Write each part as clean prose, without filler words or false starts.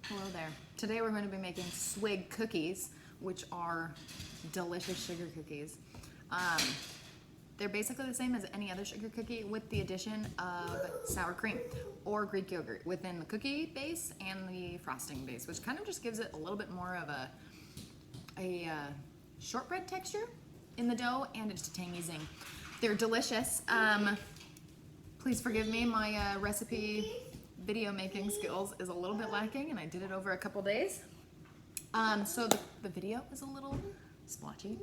Hello there. Today we're going to be making Swig Cookies, which are delicious sugar cookies. They're basically the same as any other sugar cookie with the addition of sour cream or Greek yogurt within the cookie base and the frosting base, which kind of just gives it a little bit more of a shortbread texture in the dough, and it's a tangy zing. They're delicious. Please forgive me, my recipe video making skills is a little bit lacking, and I did it over a couple days. So the video is a little splotchy,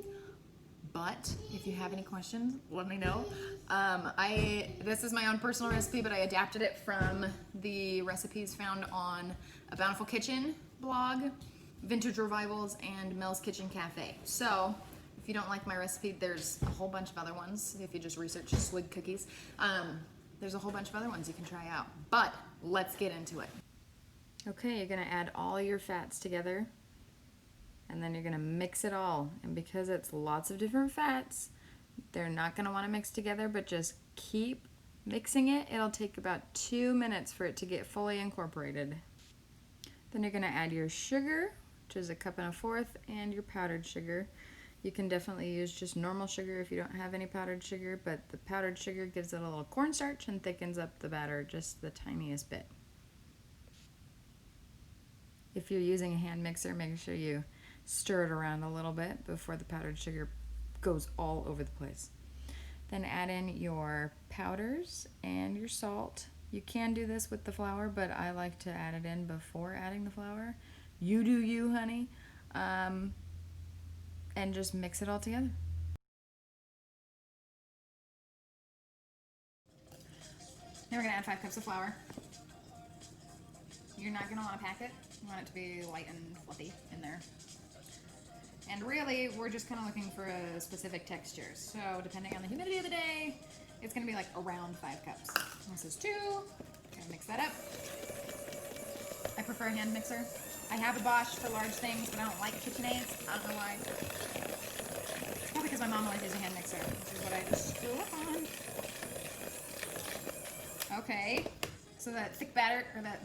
but if you have any questions, let me know. This is my own personal recipe, but I adapted it from the recipes found on A Bountiful Kitchen blog, Vintage Revivals, and Mel's Kitchen Cafe. So if you don't like my recipe, there's a whole bunch of other ones. If you just research Swig Cookies, there's a whole bunch of other ones you can try out. But let's get into it. Okay, you're gonna add all your fats together, and then you're gonna mix it all. And because it's lots of different fats, they're not gonna wanna mix together, but just keep mixing it. It'll take about 2 minutes for it to get fully incorporated. Then you're gonna add your sugar, which is 1 1/4 cups, and your powdered sugar. You can definitely use just normal sugar if you don't have any powdered sugar, but the powdered sugar gives it a little cornstarch and thickens up the batter just the tiniest bit. If you're using a hand mixer, make sure you stir it around a little bit before the powdered sugar goes all over the place. Then add in your powders and your salt. You can do this with the flour, but I like to add it in before adding the flour. You do you, honey. And just mix it all together. Now we're gonna add 5 cups of flour. You're not gonna wanna pack it. You want it to be light and fluffy in there. And really, we're just kind of looking for a specific texture. So depending on the humidity of the day, it's gonna be like around 5 cups. This is 2. Gonna mix that up. I prefer a hand mixer. I have a Bosch for large things, but I don't like KitchenAids. I don't know why. It's probably because my mom always uses a hand mixer, which is what I just screw up on. Okay, so that thick batter, or that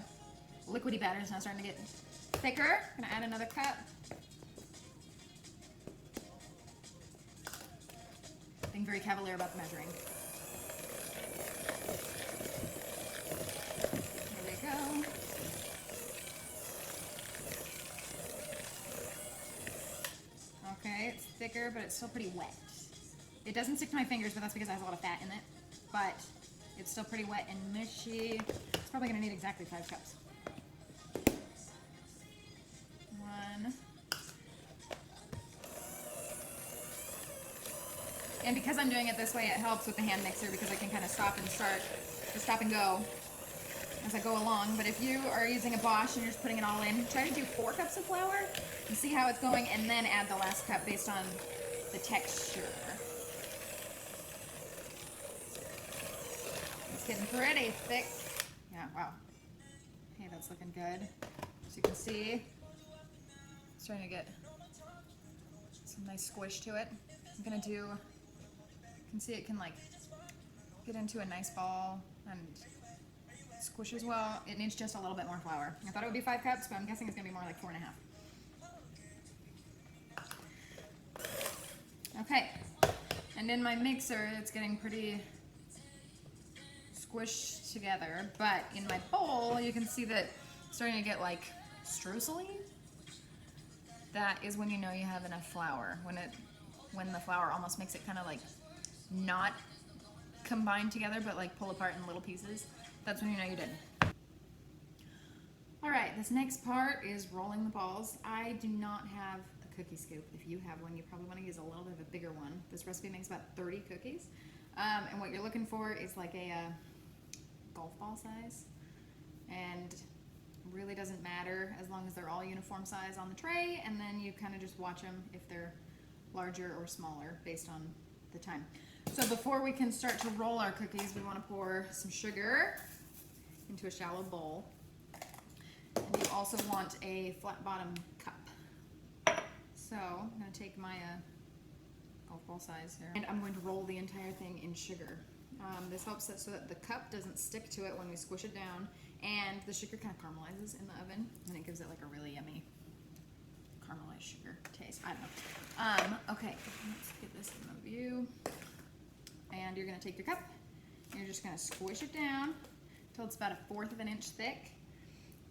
liquidy batter is now starting to get thicker. I'm gonna add another cup. Being very cavalier about the measuring. There we go. Okay, it's thicker, but it's still pretty wet. It doesn't stick to my fingers, but that's because it has a lot of fat in it. But it's still pretty wet and mushy. It's probably gonna need exactly 5 cups. 1. And because I'm doing it this way, it helps with the hand mixer because I can kind of stop and go as I go along. But if you are using a Bosch and you're just putting it all in, try to do 4 cups of flour and see how it's going, and then add the last cup based on the texture. It's getting pretty thick. Yeah, wow. Okay, that's looking good. As you can see, it's starting to get some nice squish to it. I'm gonna do, you can see it can like get into a nice ball and squish as well. It needs just a little bit more flour. I thought it would be 5 cups, but I'm guessing it's gonna be more like 4 1/2. Okay, and in my mixer, it's getting pretty squished together, but in my bowl, you can see that it's starting to get like streusely. That is when you know you have enough flour. When the flour almost makes it kind of like not combined together, but like pull apart in little pieces. That's when you know you did. All right, this next part is rolling the balls. I do not have a cookie scoop. If you have one, you probably want to use a little bit of a bigger one. This recipe makes about 30 cookies. And what you're looking for is like a golf ball size. And really doesn't matter as long as they're all uniform size on the tray, and then you kind of just watch them if they're larger or smaller based on the time. So before we can start to roll our cookies, we want to pour some sugar into a shallow bowl. And you also want a flat bottom cup. So I'm going to take my golf ball size here, and I'm going to roll the entire thing in sugar. This helps it so that the cup doesn't stick to it when we squish it down, And the sugar kind of caramelizes in the oven, and it gives it like a really yummy caramelized sugar taste. I don't know. Okay, let's get this in the view. And you're gonna take your cup, and you're just gonna squish it down until it's about 1/4 of an inch thick.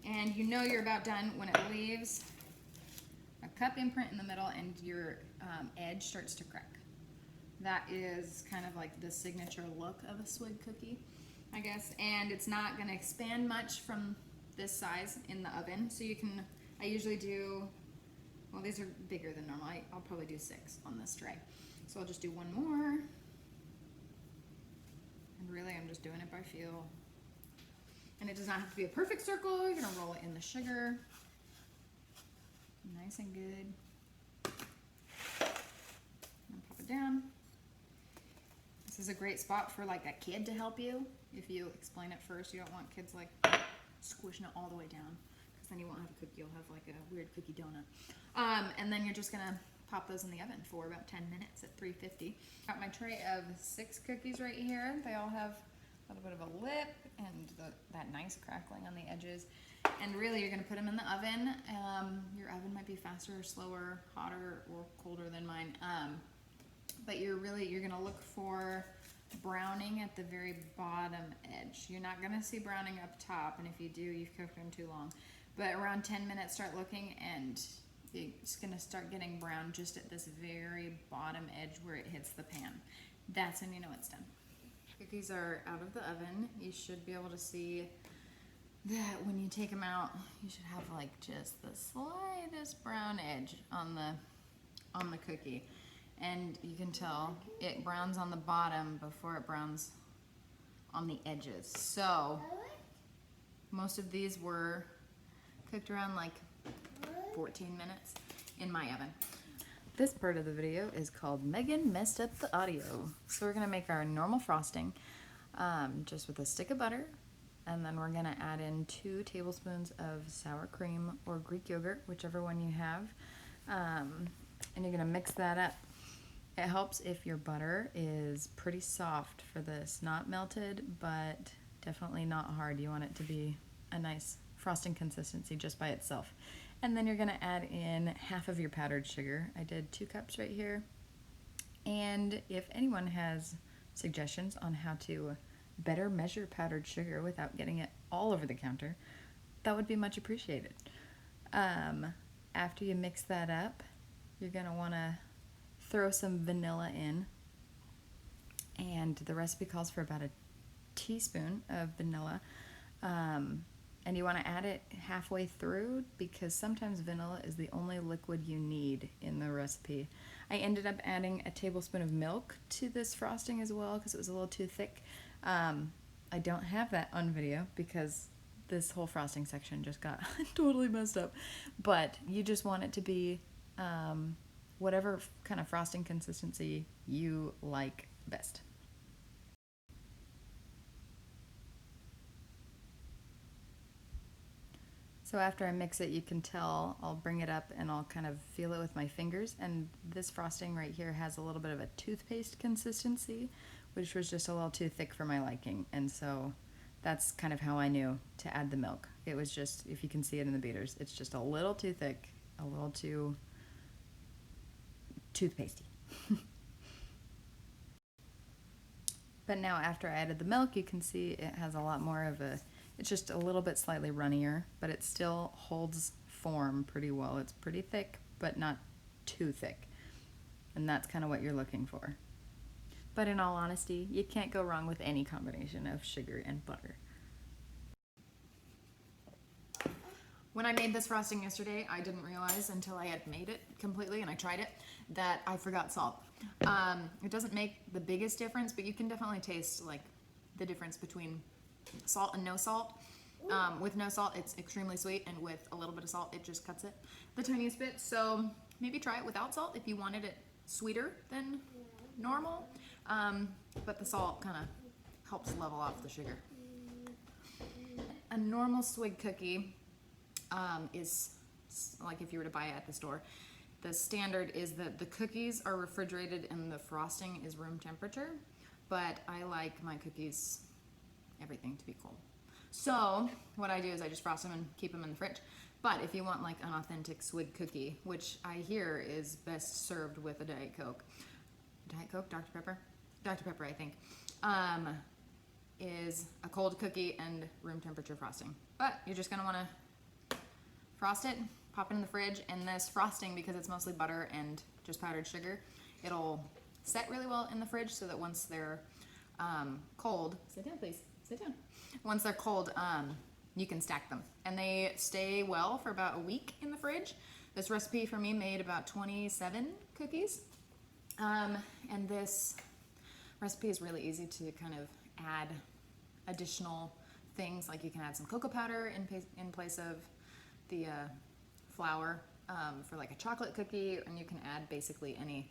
And you know you're about done when it leaves a cup imprint in the middle and your edge starts to crack. That is kind of like the signature look of a Swig cookie, I guess. And it's not gonna expand much from this size in the oven. So you can, I usually do, well, these are bigger than normal. I'll probably do 6 on this tray. So I'll just do 1 more. And really I'm just doing it by feel. And it does not have to be a perfect circle. You're gonna roll it in the sugar. Nice and good. And pop it down. This is a great spot for like a kid to help you. If you explain it first, you don't want kids like squishing it all the way down, because then you won't have a cookie, you'll have like a weird cookie donut. And then you're just gonna pop those in the oven for about 10 minutes at 350. Got my tray of 6 cookies right here. They all have a little bit of a lip and that nice crackling on the edges. And really you're gonna put them in the oven. Your oven might be faster or slower, hotter or colder than mine. But you're gonna look for browning at the very bottom edge. You're not gonna see browning up top, and if you do, you've cooked them too long. But around 10 minutes, start looking, and it's gonna start getting brown just at this very bottom edge where it hits the pan. That's when you know it's done. Cookies are out of the oven. You should be able to see that when you take them out, you should have like just the slightest brown edge on the cookie. And you can tell it browns on the bottom before it browns on the edges. So most of these were cooked around like 14 minutes in my oven. This part of the video is called Megan Messed Up the Audio. So we're gonna make our normal frosting just with a stick of butter, and then we're gonna add in 2 tablespoons of sour cream or Greek yogurt, whichever one you have. And you're gonna mix that up. It helps if your butter is pretty soft for this, not melted, but definitely not hard. You want it to be a nice frosting consistency just by itself. And then you're gonna add in 1/2 of your powdered sugar. I did 2 cups right here. And if anyone has suggestions on how to better measure powdered sugar without getting it all over the counter, that would be much appreciated. After you mix that up, you're gonna wanna throw some vanilla in, and the recipe calls for about a teaspoon of vanilla, and you want to add it halfway through because sometimes vanilla is the only liquid you need in the recipe. I ended up adding a tablespoon of milk to this frosting as well because it was a little too thick. I don't have that on video because this whole frosting section just got totally messed up, but you just want it to be whatever kind of frosting consistency you like best. So after I mix it, you can tell, I'll bring it up and I'll kind of feel it with my fingers, and this frosting right here has a little bit of a toothpaste consistency, which was just a little too thick for my liking, and so that's kind of how I knew to add the milk. It was just, if you can see it in the beaters, it's just a little too thick, a little too toothpastey. But now after I added the milk, you can see it has a lot more of a, it's just a little bit slightly runnier, but it still holds form pretty well. It's pretty thick, but not too thick. And that's kind of what you're looking for. But in all honesty, you can't go wrong with any combination of sugar and butter. When I made this frosting yesterday, I didn't realize until I had made it completely and I tried it that I forgot salt. It doesn't make the biggest difference, but you can definitely taste like the difference between salt and no salt. With no salt, it's extremely sweet, and with a little bit of salt, it just cuts it the tiniest bit. So maybe try it without salt if you wanted it sweeter than normal. But the salt kind of helps level off the sugar. A normal Swig cookie is like if you were to buy it at the store. The standard is that the cookies are refrigerated and the frosting is room temperature, but I like my cookies, everything to be cold. So what I do is I just frost them and keep them in the fridge. But if you want like an authentic Swig cookie, which I hear is best served with a Diet Coke. Diet Coke, Dr. Pepper? Dr. Pepper, I think. Is a cold cookie and room temperature frosting. But you're just gonna wanna frost it, pop it in the fridge, and this frosting, because it's mostly butter and just powdered sugar, it'll set really well in the fridge so that once they're cold, sit down please, sit down. Once they're cold, you can stack them. And they stay well for about a week in the fridge. This recipe for me made about 27 cookies. And this recipe is really easy to kind of add additional things, like you can add some cocoa powder in place of the flour for like a chocolate cookie, and you can add basically any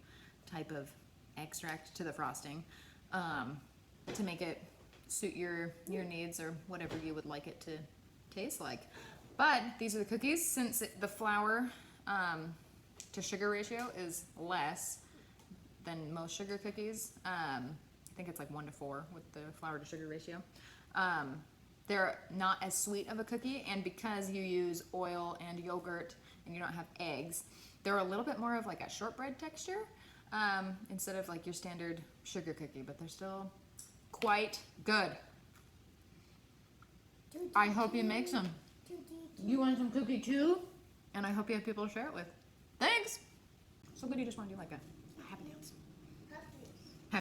type of extract to the frosting to make it suit your needs or whatever you would like it to taste like. But these are the cookies. Since the flour to sugar ratio is less than most sugar cookies, I think it's like 1:4 with the flour to sugar ratio. They're not as sweet of a cookie, and because you use oil and yogurt and you don't have eggs, they're a little bit more of like a shortbread texture instead of like your standard sugar cookie, but they're still quite good. I hope you make some. You want some cookie too? And I hope you have people to share it with. Thanks! So good you just want to do like a